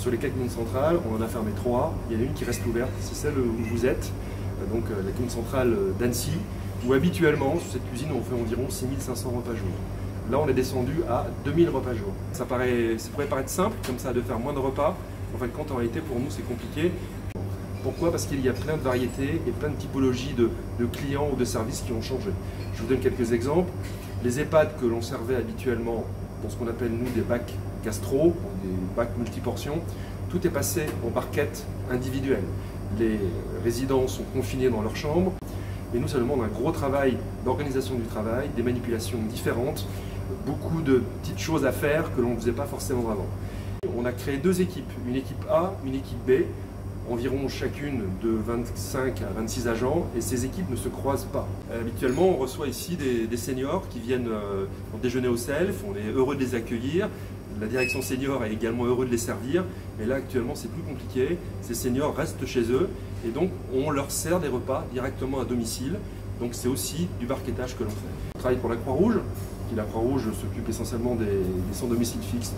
Sur les 4 communes centrales, on en a fermé 3. Il y en a une qui reste ouverte, c'est celle où vous êtes, donc la commune centrale d'Annecy, où habituellement, sur cette cuisine, on fait environ 6500 repas jour. Là, on est descendu à 2000 repas jour. Ça pourrait paraître simple, comme ça, de faire moins de repas. En fin de compte, en réalité, pour nous, c'est compliqué. Pourquoi? Parce qu'il y a plein de variétés et plein de typologies de clients ou de services qui ont changé. Je vous donne quelques exemples. Les EHPAD que l'on servait habituellement dans ce qu'on appelle, nous, des bacs gastro, des bacs multiportions, tout est passé en barquettes individuelles. Les résidents sont confinés dans leur chambre. Et nous, ça demande un gros travail d'organisation du travail, des manipulations différentes, beaucoup de petites choses à faire que l'on ne faisait pas forcément avant. On a créé 2 équipes, une équipe A, une équipe B, environ chacune de 25 à 26 agents, et ces équipes ne se croisent pas. Habituellement, on reçoit ici des seniors qui viennent déjeuner au self, on est heureux de les accueillir. La direction senior est également heureux de les servir, mais là actuellement c'est plus compliqué. Ces seniors restent chez eux et donc on leur sert des repas directement à domicile. Donc c'est aussi du barquettage que l'on fait. On travaille pour la Croix-Rouge, qui la Croix-Rouge s'occupe essentiellement des sans domicile fixe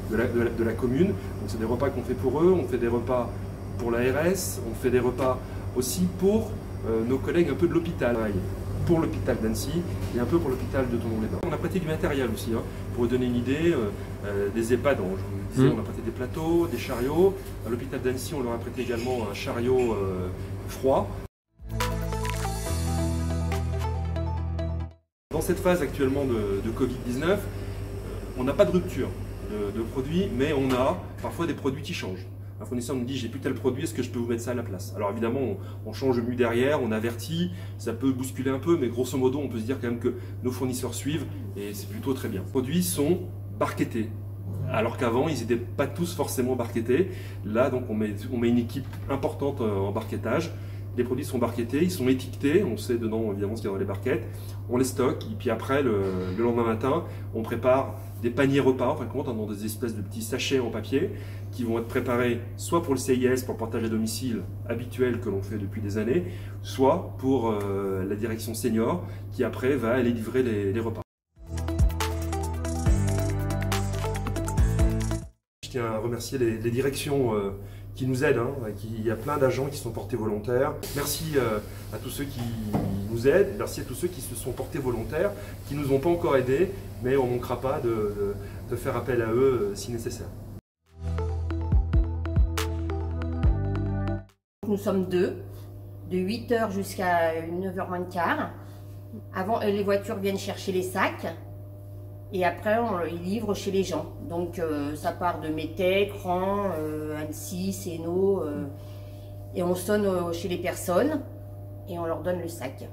de la commune. Donc c'est des repas qu'on fait pour eux, on fait des repas pour l'ARS, on fait des repas aussi pour nos collègues un peu de l'hôpital. Pour l'hôpital d'Annecy et un peu pour l'hôpital de Thonon-les-Bains. On a prêté du matériel aussi, hein, pour vous donner une idée, des EHPAD, je vous disais, on a prêté des plateaux, des chariots. À l'hôpital d'Annecy, on leur a prêté également un chariot froid. Dans cette phase actuellement de Covid-19, on n'a pas de rupture de produits, mais on a parfois des produits qui changent. Un fournisseur nous dit j'ai plus tel produit, est-ce que je peux vous mettre ça à la place? Alors évidemment on change de mue derrière, on avertit, ça peut bousculer un peu, mais grosso modo on peut se dire quand même que nos fournisseurs suivent et c'est plutôt très bien. Les produits sont barquettés, alors qu'avant ils n'étaient pas tous forcément barquettés. Là donc on met une équipe importante en barquettage. Les produits sont barquettés, ils sont étiquetés, on sait dedans évidemment ce qu'il y a dans les barquettes, on les stocke et puis après le lendemain matin on prépare des paniers repas, en fin de compte, dans des espèces de petits sachets en papier qui vont être préparés soit pour le CIS, pour le partage à domicile habituel que l'on fait depuis des années, soit pour la direction senior qui après va aller livrer les repas. Je tiens à remercier les directions qui nous aident, hein, il y a plein d'agents qui sont portés volontaires. Merci à tous ceux qui nous aident, merci à tous ceux qui se sont portés volontaires, qui ne nous ont pas encore aidés, mais on ne manquera pas de faire appel à eux si nécessaire. Nous sommes 2, de 8 h jusqu'à 9 h moins le quart. Avant, les voitures viennent chercher les sacs. Et après, ils livrent chez les gens. Donc, ça part de Métèque, Cran, Annecy, Sénaux. Et on sonne chez les personnes et on leur donne le sac.